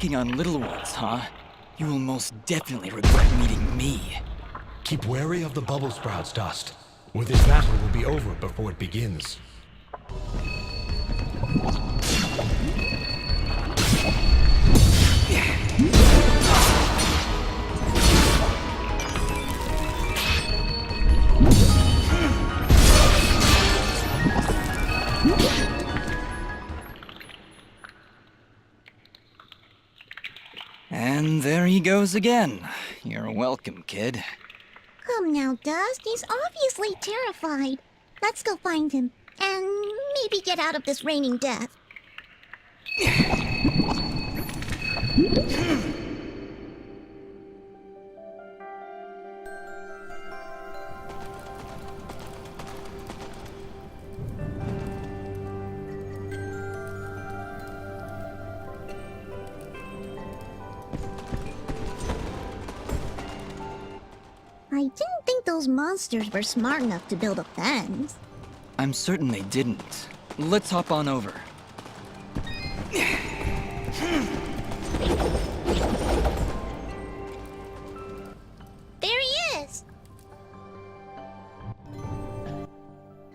picking on little ones, huh? You will most definitely regret meeting me. Keep wary of the bubble sprouts, Dust. Or this battle will be over before it begins. And there he goes again. You're welcome, kid. Come now, Dust. He's obviously terrified. Let's go find him. And maybe get out of this raining death. I didn't think those monsters were smart enough to build a fence. I'm certain they didn't. Let's hop on over. There he is!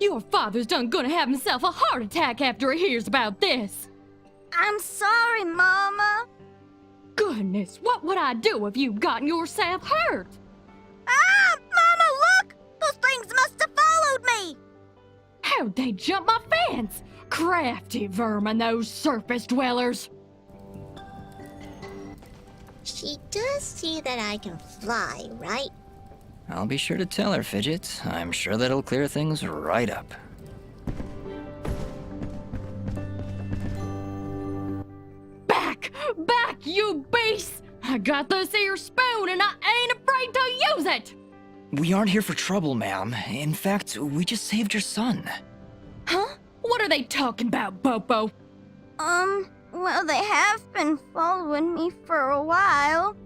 Your father's done gonna have himself a heart attack after he hears about this. I'm sorry, Mama. Goodness, what would I do if you'd gotten yourself hurt? Ah! Mama, look! Those things must have followed me! How'd they jump my fence? Crafty vermin, those surface dwellers. She does see that I can fly, right? I'll be sure to tell her, Fidget. I'm sure that'll clear things right up. Back! Back, you beasts! I got this here spoon and I ain't afraid to use it! We aren't here for trouble, ma'am. In fact, we just saved your son. Huh? What are they talking about, Bopo? Well, they have been following me for a while.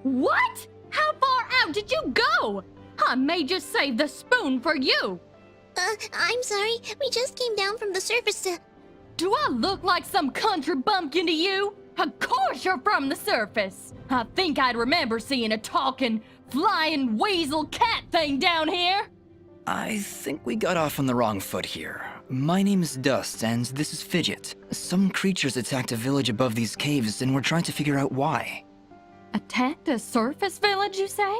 What? How far out did you go? I may just save the spoon for you. I'm sorry. We just came down from the surface to... Do I look like some country bumpkin to you? Of course you're from the surface. I think I'd remember seeing a talking, flying weasel cat thing down here. I think we got off on the wrong foot here. My name's Dust, and this is Fidget. Some creatures attacked a village above these caves, and we're trying to figure out why. Attacked a surface village, you say?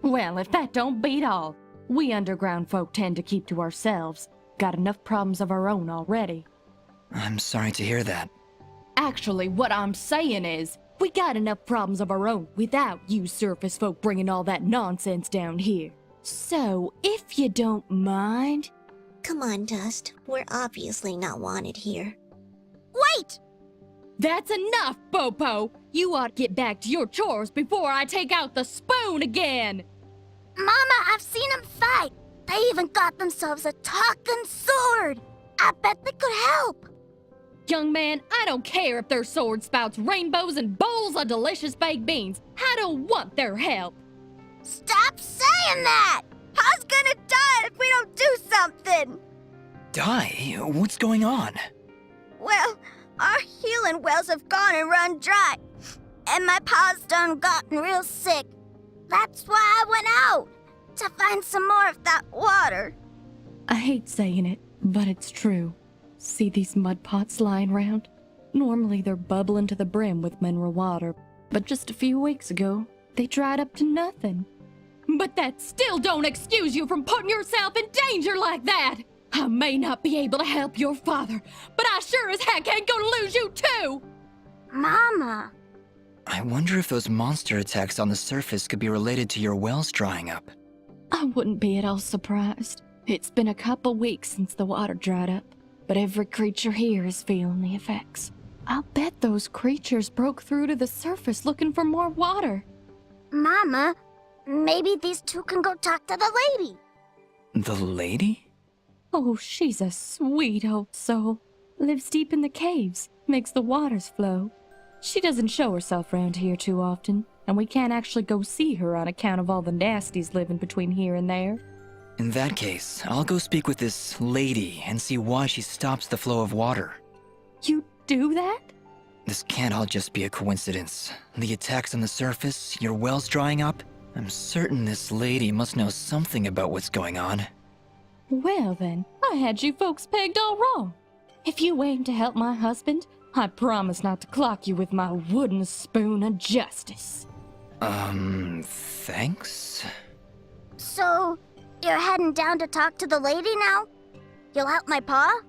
Well, if that don't beat all. We underground folk tend to keep to ourselves. Got enough problems of our own already. I'm sorry to hear that. Actually, what I'm saying is, we got enough problems of our own without you surface folk bringing all that nonsense down here. So, if you don't mind... Come on, Dust. We're obviously not wanted here. Wait! That's enough, Bopo! You ought to get back to your chores before I take out the spoon again! Mama, I've seen them fight. They even got themselves a talking sword. I bet they could help. Young man, I don't care if their sword spouts rainbows and bowls of delicious baked beans. I don't want their help. Stop saying that! Pa's gonna die if we don't do something! Die? What's going on? Well, our healing wells have gone and run dry. And my pa's done gotten real sick. That's why I went out, to find some more of that water. I hate saying it, but it's true. See these mud pots lying around? Normally they're bubbling to the brim with mineral water, but just a few weeks ago, they dried up to nothing. But that still don't excuse you from putting yourself in danger like that! I may not be able to help your father, but I sure as heck ain't gonna lose you too! Mama. I wonder if those monster attacks on the surface could be related to your wells drying up. I wouldn't be at all surprised. It's been a couple weeks since the water dried up, but every creature here is feeling the effects. I'll bet those creatures broke through to the surface looking for more water. Mama, maybe these two can go talk to the lady. The lady? Oh, she's a sweet old soul. Lives deep in the caves, makes the waters flow. She doesn't show herself around here too often, and we can't actually go see her on account of all the nasties living between here and there. In that case, I'll go speak with this lady and see why she stops the flow of water. You do that? This can't all just be a coincidence. The attacks on the surface, your wells drying up. I'm certain this lady must know something about what's going on. Well then, I had you folks pegged all wrong. If you aim to help my husband, I promise not to clock you with my wooden spoon of justice. Thanks? So, you're heading down to talk to the lady now? You'll help my pa?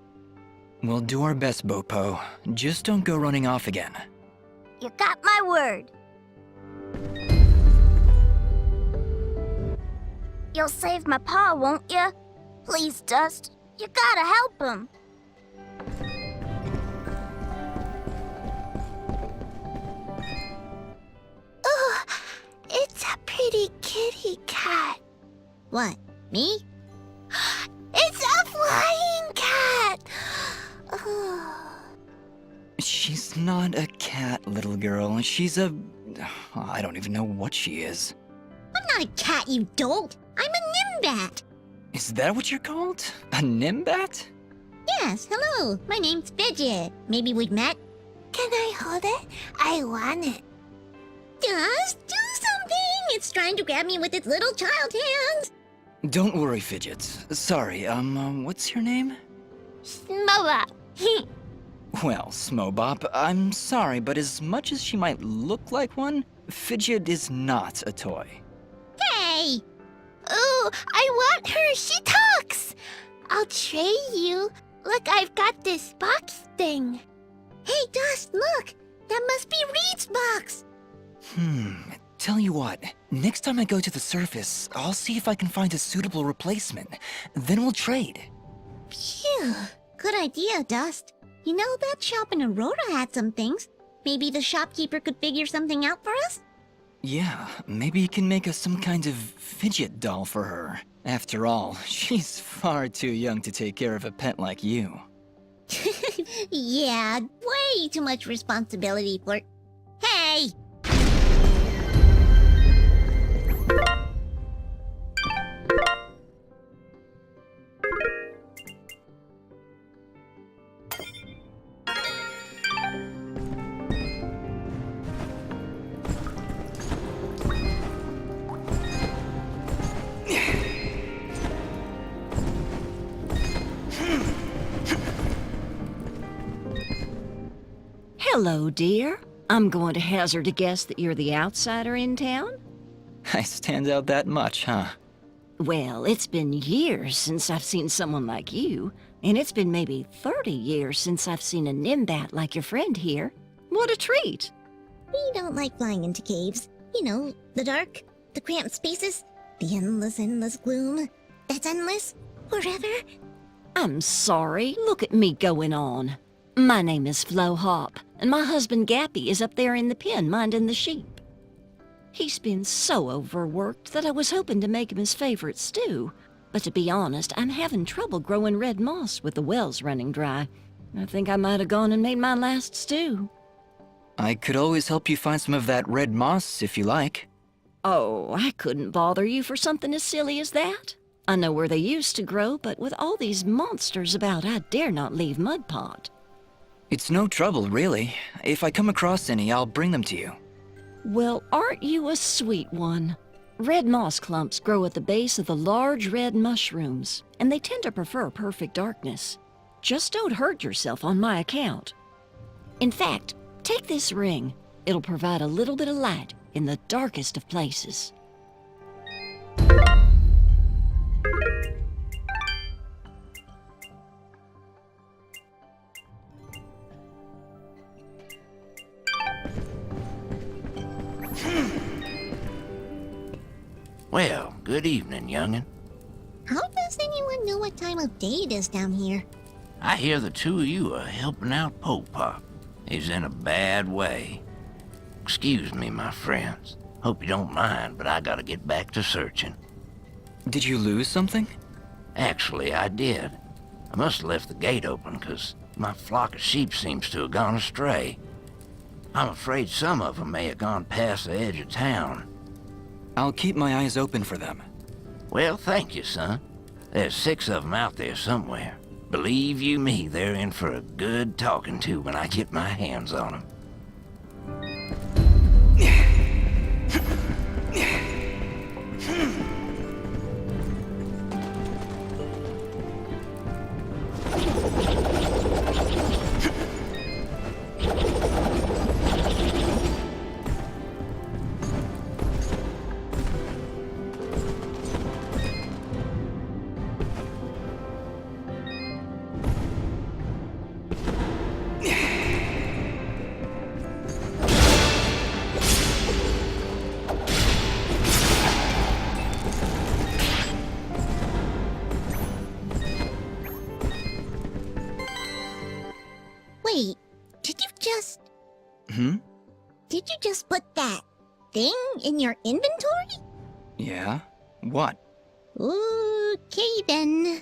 We'll do our best, Bopo. Just don't go running off again. You got my word. You'll save my pa, won't you? Please, Dust. You gotta help him. Ooh, it's a pretty kitty cat. What, me? It's a flying cat! She's not a cat, little girl. She's a... I don't even know what she is. I'm not a cat, you dolt. I'm a nimbat. Is that what you're called? A nimbat? Yes, hello. My name's Fidget. Maybe we've met? Can I hold it? I want it. Just do something! It's trying to grab me with its little child hands. Don't worry, Fidget. Sorry, what's your name? Smoba. Well, Smobop, I'm sorry, but as much as she might look like one, Fidget is not a toy. Hey! Ooh, I want her. She talks. I'll trade you. Look, I've got this box thing. Hey, Dust, look. That must be Reed's box. Tell you what, next time I go to the surface, I'll see if I can find a suitable replacement. Then we'll trade. Phew. Good idea, Dust. You know, that shop in Aurora had some things. Maybe the shopkeeper could figure something out for us? Yeah, maybe you can make us some kind of fidget doll for her. After all, she's far too young to take care of a pet like you. Yeah, way too much responsibility for... Hey! Hello, dear. I'm going to hazard a guess that you're the outsider in town? I stand out that much, huh? Well, it's been years since I've seen someone like you, and it's been maybe 30 years since I've seen a nimbat like your friend here. What a treat! We don't like flying into caves. You know, the dark, the cramped spaces, the endless gloom. That's endless, forever. I'm sorry. Look at me going on. My name is Flo Hop, and my husband Gappy is up there in the pen minding the sheep. He's been so overworked that I was hoping to make him his favorite stew. But to be honest, I'm having trouble growing red moss with the wells running dry. I think I might have gone and made my last stew. I could always help you find some of that red moss if you like. Oh, I couldn't bother you for something as silly as that. I know where they used to grow, but with all these monsters about, I dare not leave Mudpot. It's no trouble, really. If I come across any, I'll bring them to you. Well, aren't you a sweet one? Red moss clumps grow at the base of the large red mushrooms, and they tend to prefer perfect darkness. Just don't hurt yourself on my account. In fact, take this ring. It'll provide a little bit of light in the darkest of places. Well, good evening, young'un. How does anyone know what time of day it is down here? I hear the two of you are helping out Popop. He's in a bad way. Excuse me, my friends. Hope you don't mind, but I gotta get back to searching. Did you lose something? Actually, I did. I must have left the gate open, 'cause my flock of sheep seems to have gone astray. I'm afraid some of them may have gone past the edge of town. I'll keep my eyes open for them. Well, thank you, son. There's 6 of them out there somewhere. Believe you me, they're in for a good talking to when I get my hands on them. Wait, did you just put that thing in your inventory? Yeah? What? Okay then.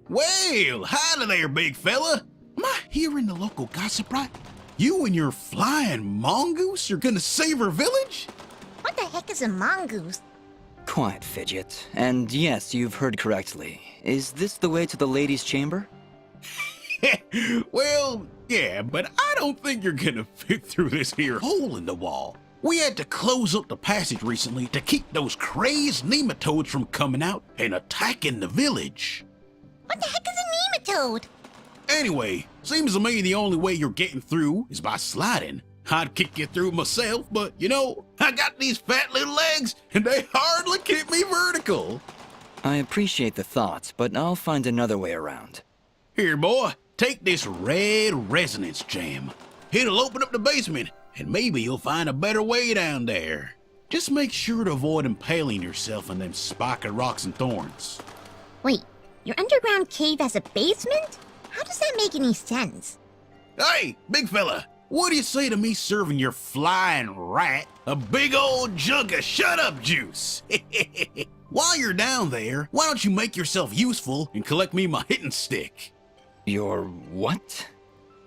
Well, howdy there, big fella. Am I hearing the local gossip right? You and your flying mongoose are gonna save our village? What the heck is a mongoose? Quiet, Fidget. And yes, you've heard correctly. Is this the way to the ladies' chamber? Well, yeah, but I don't think you're gonna fit through this here hole in the wall. We had to close up the passage recently to keep those crazed nematodes from coming out and attacking the village. What the heck is a nematode? Anyway, seems to me the only way you're getting through is by sliding. I'd kick you through myself, but you know, I got these fat little legs and they hardly keep me vertical. I appreciate the thought, but I'll find another way around. Here, boy, take this red resonance jam. It'll open up the basement, and maybe you'll find a better way down there. Just make sure to avoid impaling yourself on them spiky rocks and thorns. Wait, your underground cave has a basement? How does that make any sense? Hey, big fella, what do you say to me serving your flying rat a big old jug of shut-up juice? While you're down there, why don't you make yourself useful and collect me my hitting stick? Your what?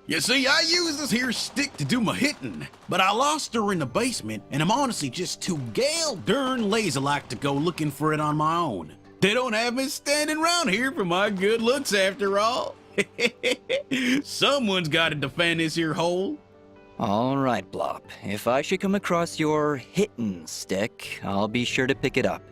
You see, I use this here stick to do my hitting, but I lost her in the basement, and I'm honestly just too gal darn lazy-like to go looking for it on my own. They don't have me standing around here for my good looks after all. Someone's got to defend this here hole. All right, Blop. If I should come across your hittin' stick, I'll be sure to pick it up.